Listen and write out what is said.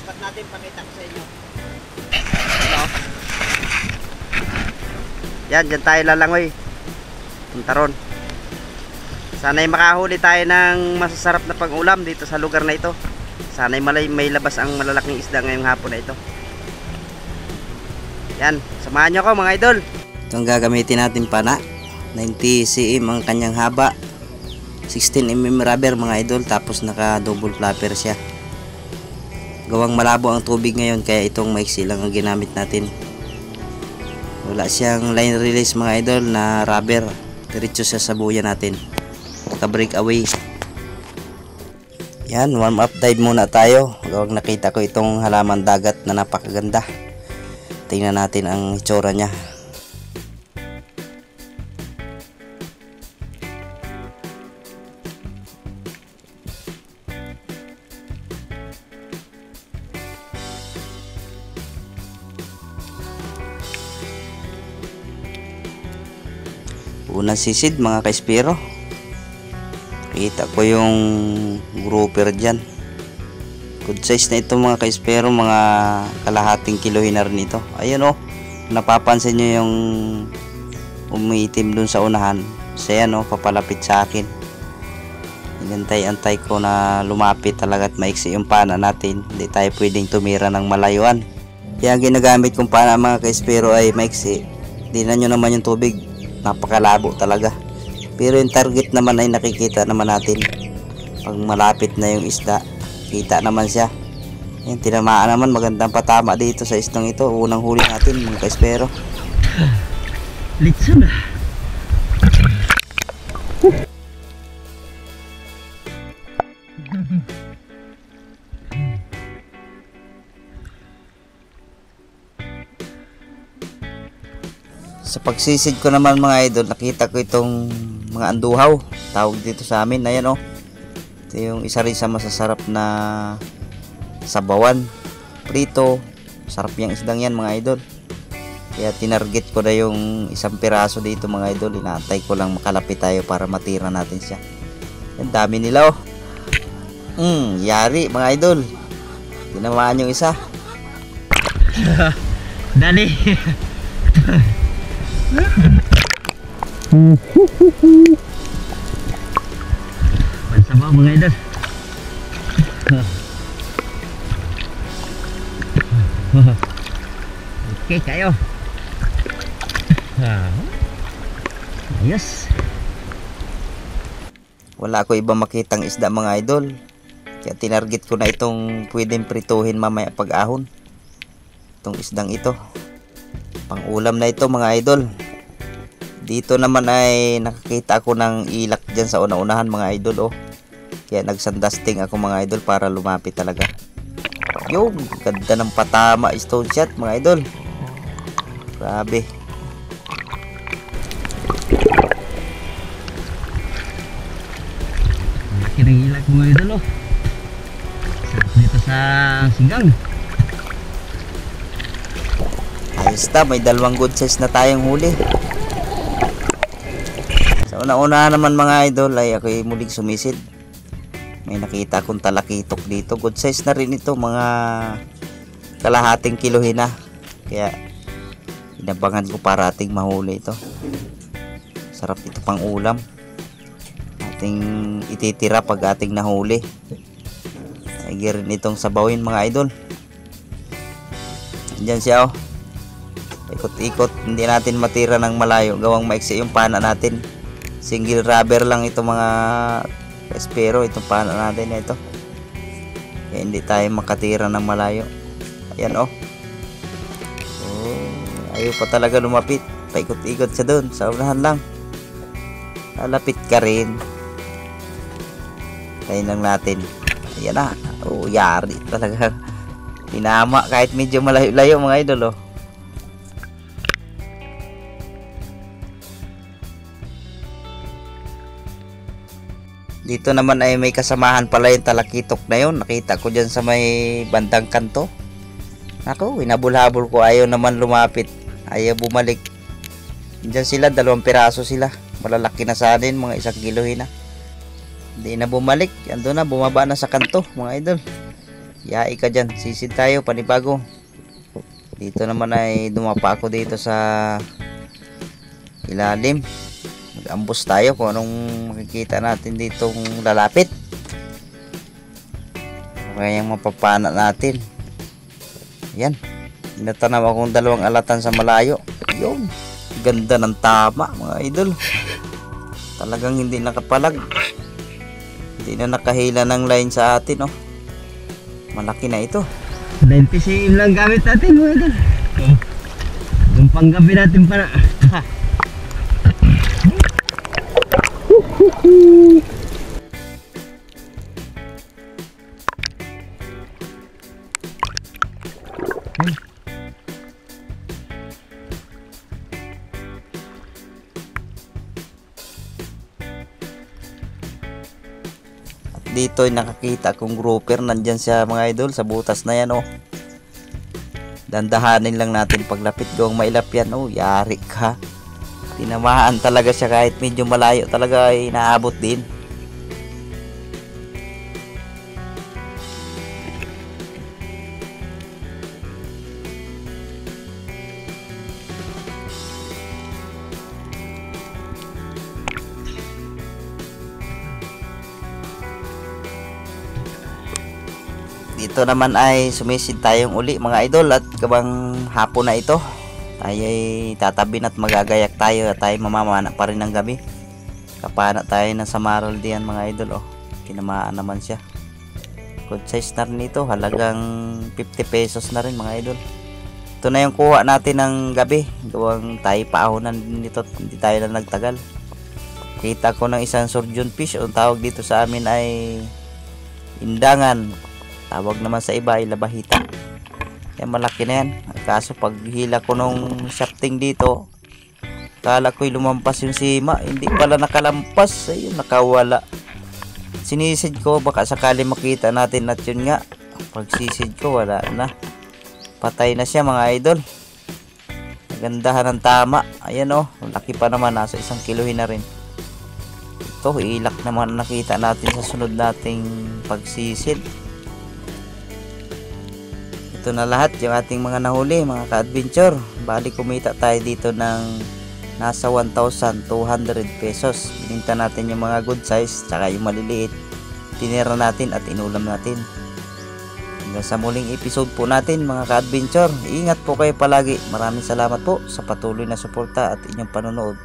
Spot natin, pakita ko sa inyo. Yan, dyan tayo lalangoy. Punta ron. Sana'y makahuli tayo ng masasarap na pang-ulam dito sa lugar na ito. Sana'y may labas ang malalaking isda ngayong hapon na ito. Yan, samahan nyo ako mga idol. Itong gagamitin natin pana. 90 cm ang kanyang haba. 16 mm rubber mga idol. Tapos naka double flapper siya. Gawang malabo ang tubig ngayon, kaya itong maiksi lang ang ginamit natin. Wala siyang line release mga idol na rubber. Diretso sa sabuyan natin. Naka breakaway. Yan, warm up dive muna tayo. Gawang nakita ko itong halaman dagat na napakaganda. Tingnan natin ang itsura niya. Unang sisid mga ka-espero. Kita ko yung grouper dyan. Good size na ito mga ka-espero. Mga kalahating kilohin na rin ito. Ayun o. Napapansin nyo yung umiitim dun sa unahan. Siya no, papalapit sa akin. Inantay-antay ko na lumapit talaga at maiksi yung pana natin. Hindi tayo pwedeng tumira ng malayuan. Kaya ang ginagamit kong pana mga ka-espero ay maiksi. Tingnan nyo naman yung tubig. Napakalabo talaga. Pero yung target naman ay nakikita naman natin. Pag malapit na yung isda, kita naman siya. Yan, tinamaan naman. Magandang patama dito sa isdang ito. Unang huli natin mga ka-espero. Litson na. Sa pagsisid ko naman mga idol, nakita ko itong mga anduhaw, tawag dito sa amin. Ayan o, ito yung isa rin sa masasarap na sabawan, prito. Sarap yung isdang yan mga idol. Kaya tinarget ko na yung isang piraso dito mga idol. Inaantay ko lang makalapit tayo para matira natin siya. Yan, dami nila o. Yari mga idol. Tinamaan yung isa. Dali. Mansama mga idol. Okay kayo. Ayos. Wala ko iba makitang isda mga idol. Kaya tinarget ko na itong pwedeng prituhin mamaya pag ahon. Itong isdang ito. Pang ulam na ito mga idol. Dito naman ay nakakita ako ng ilak dyan sa una-unahan mga idol oh. Kaya nagsandasting ako mga idol para lumapit talaga. Yung ganda ng patama stone shot mga idol. Grabe. Laki ng ilak mga idol oh. Sarap dito sa singgang. Ayos na, may dalawang good size na tayong huli. Sa una-una naman mga idol ay ako'y muling sumisid. May nakita akong talakitok dito. Good size na rin ito, mga kalahating kilohin na. Kaya inabangan ko para ating mahuli ito. Sarap ito pang ulam. Ating ititira pag ating nahuli. Ay rin itong sabawin mga idol. Diyan siya oh. Ikot-ikot, hindi natin matira ng malayo. Gawang maiksi yung pana natin. Single rubber lang ito mga espero. Itong pana natin na ito. Kaya hindi tayo makatira ng malayo. Ayan oh. Ayaw pa talaga lumapit. Paikot-ikot siya doon. Sa unahan lang. Lalapit ka rin. Tayo lang natin. Ayan na. Oh, yari talaga. Tinama kahit medyo malayo-layo mga idol oh. Dito naman ay may kasamahan pala yung talakitok na yun. Nakita ko dyan sa may bandang kanto. Ako, hinabol-habol ko. Ayaw naman lumapit. Ayaw bumalik. Dyan sila, 2 piraso sila. Malalaki na sa atin, mga 1 kilohin na. Hindi na bumalik. Ando na, bumaba na sa kanto mga idol. Yai ka dyan, sisid tayo, panibago. Dito naman ay dumapa ako dito sa ilalim. Mag-ambos tayo kung anong makikita natin dito kung lalapit. Kaya yung mapapana natin. Yan. Natanaw akong dalawang alatan sa malayo. Yun. Ganda ng tama mga idol. Talagang hindi nakapalag. Hindi na nakahila ng line sa atin, oh. Malaki na ito. 20 lang gamit natin mga idol. Yung panggabi natin para. Dito ay nakakita akong grouper, nandyan siya mga idol sa butas na yan, oh. Dandahanin lang natin paglapit, gawang mailap yan, oh. Yari ka, tinamaan talaga siya kahit medyo malayo talaga ay naabot din. Dito naman ay sumisid tayong uli mga idol, at kabang hapon na ito tayo ay tatabin at magagayak tayo at tayo mamamana pa rin ng gabi. Kapana tayo ng samaral diyan mga idol, oh. Tinamaan naman siya. Good size na rin ito, halagang 50 pesos na rin mga idol. Ito na yung kuha natin ng gabi, gawang tayo paahonan nito, hindi tayo na nagtagal. Kita ko ng isang surgeon fish, ang tawag dito sa amin ay indangan. Tawag naman sa iba ay labahita. Yan, malaki na yan. Kaso pag hila ko nung shafting dito, kala ko'y lumampas yung sima. Hindi pala nakalampas. Ayun, nakawala. Sinisid ko, baka sakali makita natin, at yun nga, pag sisid ko, wala na. Patay na siya mga idol. Nagandahan ng tama. Ayan, oh, laki pa naman. Nasa 1 kilohin na rin. Ito, ilak naman nakita natin sa sunod nating pagsisid. Ito na lahat yung ating mga nahuli mga ka-adventure. Bali kumita tayo dito ng nasa 1,200 pesos. Bininta natin yung mga good size tsaka yung maliliit. Tinira natin at inulam natin. Hanggang sa muling episode po natin mga ka-adventure. Ingat po kayo palagi. Maraming salamat po sa patuloy na suporta at inyong panonood.